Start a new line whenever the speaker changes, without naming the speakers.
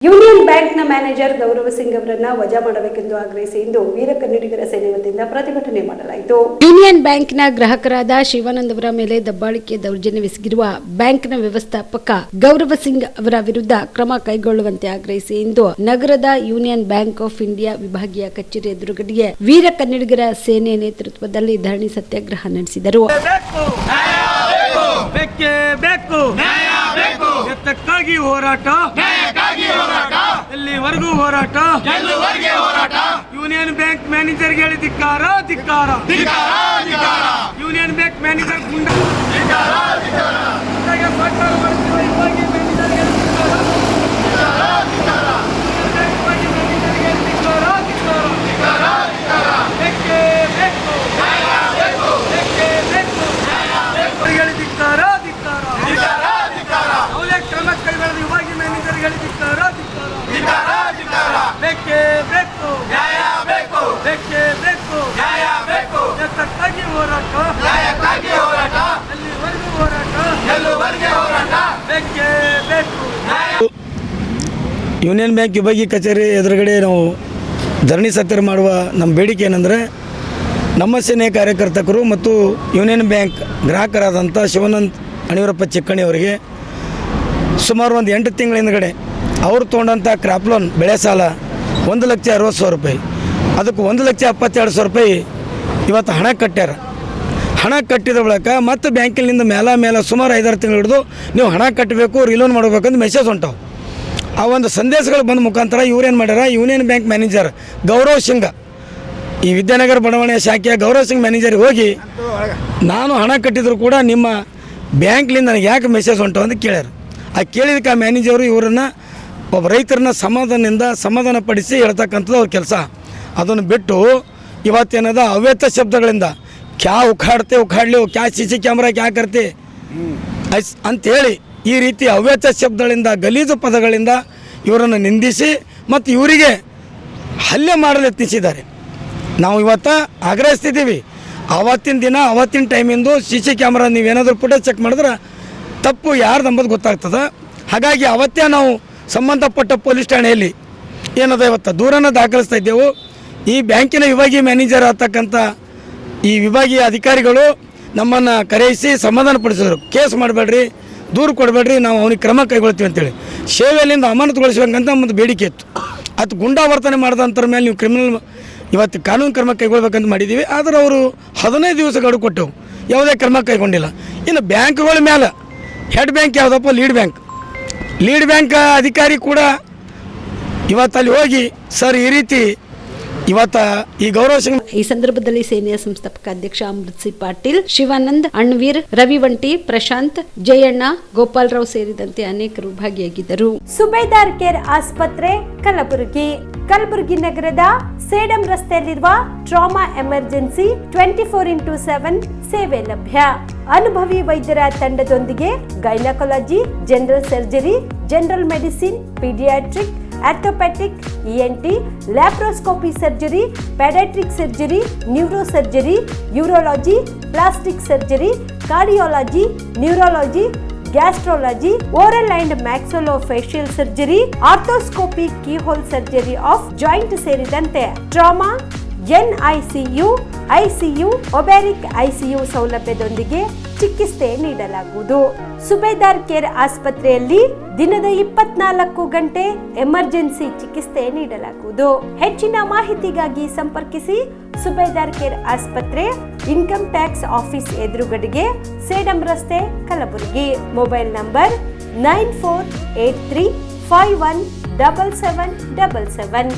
Union ಬ್ಯಾಂಕ್ನ manager Gaurav Singh ಅವರನ್ನ ವಜಾ ಮಾಡಬೇಕೆಂದು ಆಗ್ರಹಿಸಿ ಇಂದು ವೀರ ಕನ್ನಡಿಗರ ಸೇನೆ ವತಿಯಿಂದ ಪ್ರತಿಭಟನೆ ಮಾಡಲಾಯಿತು. ಯೂನಿಯನ್ ಬ್ಯಾಂಕ್ನ ಗ್ರಾಹಕರಾದ ಶಿವಾನಂದ್ ಅವರ ಮೇಲೆ ದಬ್ಬಾಳಿಕೆ ದೌರ್ಜನ್ಯವೆಸಗಿರುವ ಬ್ಯಾಂಕ್ನ ವ್ಯವಸ್ಥಾಪಕ ಗೌರವ್ ಸಿಂಗ್ ಅವರ ವಿರುದ್ಧ ಕ್ರಮ ಕೈಗೊಳ್ಳುವಂತೆ ಆಗ್ರಹಿಸಿ ಇಂದು ನಗರದ ಯೂನಿಯನ್ ಬ್ಯಾಂಕ್ ಆಫ್ ಇಂಡಿಯಾ ವಿಭಾಗೀಯ ಕಚೇರಿ ಎದುರುಗಡೆಗೆ ವೀರ ಕನ್ನಡಿಗರ ಸೇನೆ ನೇತೃತ್ವದಲ್ಲಿ ಧರಣಿ ಸತ್ಯಾಗ್ರಹ ನಡೆಸಿದರು.
ಎತ್ತಕ್ಕಾಗಿ ಹೋರಾಟ, ಎಲ್ಲಿವರೆಗೂ ಹೋರಾಟ, ಯೂನಿಯನ್ ಬ್ಯಾಂಕ್ ಮ್ಯಾನೇಜರ್ಗೆ ಹೇಳಿ ಧಿಕ್ಕಾರ, ಧಿಕ್ಕಾರ. ಯೂನಿಯನ್ ಬ್ಯಾಂಕ್ ಮ್ಯಾನೇಜರ್ ಗುಂಡ
ಯೂನಿಯನ್ ಬ್ಯಾಂಕ್ ವಿಭಾಗೀಯ ಕಚೇರಿ ಎದುರುಗಡೆ ನಾವು ಧರಣಿ ಸತ್ಯಾಗ್ರಹ ಮಾಡುವ ನಮ್ಮ ಬೇಡಿಕೆ ಏನಂದರೆ, ನಮ್ಮ ಸೇನೆಯ ಕಾರ್ಯಕರ್ತರು ಮತ್ತು ಯೂನಿಯನ್ ಬ್ಯಾಂಕ್ ಗ್ರಾಹಕರಾದಂಥ ಶಿವಾನಂದ್ ಅಣಿವರಪ್ಪ ಚಿಕ್ಕಣಿ ಅವರಿಗೆ ಸುಮಾರು ಒಂದು 8 ತಿಂಗಳ ಹಿಂದ್ಗಡೆ ಅವರು ತೊಗೊಂಡಂಥ ಕ್ರಾಪ್ ಲೋನ್ ಬೆಳೆ ಸಾಲ 1,60,000 ರೂಪಾಯಿ, ಅದಕ್ಕೆ 1,72,000 ರೂಪಾಯಿ ಇವತ್ತು ಹಣ ಕಟ್ಟ್ಯಾರ. ಹಣ ಕಟ್ಟಿದ ಬಳಿಕ ಮತ್ತು ಬ್ಯಾಂಕಿನಿಂದ ಮೇಲೆ ಸುಮಾರು 5-6 ತಿಂಗಳು ಹಿಡಿದು ನೀವು ಹಣ ಕಟ್ಟಬೇಕು, ರಿಲೋನ್ ಮಾಡಬೇಕಂತ ಮೆಸೇಜ್ ಹೊಂಟಾವು. ಆ ಒಂದು ಸಂದೇಶಗಳು ಬಂದ ಮುಖಾಂತರ ಇವ್ರೇನು ಮಾಡ್ಯಾರ, union bank manager Gaurav Singh, ಈ ವಿದ್ಯಾನಗರ ಬಡಾವಣೆಯ ಶಾಖೆಯ ಗೌರವ್ ಸಿಂಗ್ ಮ್ಯಾನೇಜರ್ಗೆ ಹೋಗಿ ನಾನು ಹಣ ಕಟ್ಟಿದ್ರು ಕೂಡ ನಿಮ್ಮ ಬ್ಯಾಂಕ್ಲಿಂದ ನನಗೆ ಯಾಕೆ ಮೆಸೇಜ್ ಹೊಂಟು ಅಂತ ಕೇಳ್ಯಾರ. ಆ ಕೇಳಿದಕ್ಕೆ ಆ ಮ್ಯಾನೇಜರು ಇವರನ್ನು ಒಬ್ಬ ರೈತರನ್ನ ಸಮಾಧಾನ ಪಡಿಸಿ ಹೇಳ್ತಕ್ಕಂಥದ್ದು ಅವ್ರ ಕೆಲಸ. ಅದನ್ನು ಬಿಟ್ಟು ಇವತ್ತೇನದ ಅವ್ಯರ್ಥ ಶಬ್ದಗಳಿಂದ ಕ್ಯಾ ಉಖಾಡಲಿ ಕ್ಯಾ CC ಕ್ಯಾಮ್ರಾ ಕ್ಯಾ ಕರ್ತೆ ಅಂಥೇಳಿ ಈ ರೀತಿ ಅವ್ಯರ್ಥ ಶಬ್ದಗಳಿಂದ ಗಲೀಜು ಪದಗಳಿಂದ ಇವರನ್ನು ನಿಂದಿಸಿ ಮತ್ತು ಇವರಿಗೆ ಹಲ್ಲೆ ಮಾಡಲು ಯತ್ನಿಸಿದ್ದಾರೆ. ನಾವು ಇವತ್ತು ಆಗ್ರಹಿಸ್ತಿದ್ದೀವಿ, ಆವತ್ತಿನ ದಿನ ಆವತ್ತಿನ ಟೈಮಿಂದು CC ಕ್ಯಾಮ್ರಾ ನೀವೇನಾದರೂ ಫುಟೇಜ್ ಚೆಕ್ ಮಾಡಿದ್ರೆ ತಪ್ಪು ಯಾರ್ದು ಅಂಬೋದು ಗೊತ್ತಾಗ್ತದೆ. ಹಾಗಾಗಿ ಅವತ್ತೇ ನಾವು ಸಂಬಂಧಪಟ್ಟ ಪೊಲೀಸ್ ಠಾಣೆಯಲ್ಲಿ ಏನದ ಇವತ್ತು ದೂರನ್ನು ದಾಖಲಿಸ್ತಾ ಇದ್ದೆವು. ಈ ಬ್ಯಾಂಕಿನ ವಿಭಾಗೀಯ ಮ್ಯಾನೇಜರ್ ಆಗ್ತಕ್ಕಂಥ ಈ ವಿಭಾಗೀಯ ಅಧಿಕಾರಿಗಳು ನಮ್ಮನ್ನು ಕರೆಯಿಸಿ ಸಮಾಧಾನಪಡಿಸಿದ್ರು. ಕೇಸ್ ಮಾಡಬೇಡ್ರಿ, ದೂರು ಕೊಡಬೇಡ್ರಿ, ನಾವು ಅವನಿಗೆ ಕ್ರಮ ಕೈಗೊಳ್ತೀವಿ ಅಂತೇಳಿ ಸೇವೆಯಲ್ಲಿಂದ ಅಮಾನತುಗೊಳಿಸ್ಬೇಕಂತ ಒಂದು ಬೇಡಿಕೆ ಇತ್ತು. ಅದು ಗುಂಡಾವರ್ತನೆ ಮಾಡಿದಂಥರ ಮೇಲೆ ನೀವು ಕ್ರಿಮಿನಲ್ ಇವತ್ತು ಕಾನೂನು ಕ್ರಮ ಕೈಗೊಳ್ಬೇಕಂತ ಮಾಡಿದ್ದೀವಿ. ಆದರೆ ಅವರು 15 ದಿವಸ ಗಡುವು ಕೊಟ್ಟೆವು, ಯಾವುದೇ ಕ್ರಮ ಕೈಗೊಂಡಿಲ್ಲ. ಇನ್ನು ಬ್ಯಾಂಕ್ಗಳ ಮೇಲೆ ಹೆಡ್ ಬ್ಯಾಂಕ್ ಯಾವುದಪ್ಪ, ಲೀಡ್ ಬ್ಯಾಂಕ್ ಅಧಿಕಾರಿ ಕೂಡ ಇವತ್ತಲ್ಲಿ ಹೋಗಿ ಸರ್ ಈ ರೀತಿ ಇವತ್ತು ಈ ಗೌರವ್ ಸಿಂಗ್.
ಈ ಸಂದರ್ಭದಲ್ಲಿ ಸೇನೆಯ ಸಂಸ್ಥಾಪಕ ಅಧ್ಯಕ್ಷ ಅಮೃತ್ ಸಿ ಪಾಟೀಲ್, ಶಿವಾನಂದ್, ಅಣ್ವೀರ್, ರವಿವಂಟಿ, ಪ್ರಶಾಂತ್, ಜಯಣ್ಣ, ಗೋಪಾಲರಾವ್ ಸೇರಿದಂತೆ ಅನೇಕರು ಭಾಗಿಯಾಗಿದ್ದರು. ಸುಬೇದಾರ್ ಕೇರ್ ಆಸ್ಪತ್ರೆ ಕಲಬುರಗಿ ನಗರದ ಸೇಡಂ ರಸ್ತೆಯಲ್ಲಿರುವ ಟ್ರಾಮಾ ಎಮರ್ಜೆನ್ಸಿ 24x7 ಸೇವೆ ಲಭ್ಯ. ಅನುಭವಿ ವೈದ್ಯರ ತಂಡದೊಂದಿಗೆ gynaecology, general surgery, general medicine, paediatric, orthopaedic, ENT, laparoscopy surgery, paediatric surgery, neuro surgery, urology, plastic surgery, cardiology, neurology, gastrology, oral and maxillofacial surgery, arthroscopy, keyhole surgery of joint ಸೇರಿದಂತೆ trauma, NICU, ICU, ಒಬ್ಯಾರಿಕ್ ICU ಸೌಲಭ್ಯದೊಂದಿಗೆ ಚಿಕಿತ್ಸೆ ನೀಡಲಾಗುವುದು. ಸುಬೇದಾರ್ care ಆಸ್ಪತ್ರೆಯಲ್ಲಿ ದಿನದ 24 ಗಂಟೆ emergency ಚಿಕಿತ್ಸೆ ನೀಡಲಾಗುವುದು. ಹೆಚ್ಚಿನ ಮಾಹಿತಿಗಾಗಿ ಸಂಪರ್ಕಿಸಿ ಸುಬೇದಾರ್ ಕೇರ್ ಆಸ್ಪತ್ರೆ, ಇನ್ಕಮ್ ಟ್ಯಾಕ್ಸ್ ಆಫೀಸ್ ಎದುರುಗಡೆಗೆ, ಸೇಡಂ ರಸ್ತೆ, ಕಲಬುರಗಿ. Mobile number 9483517777.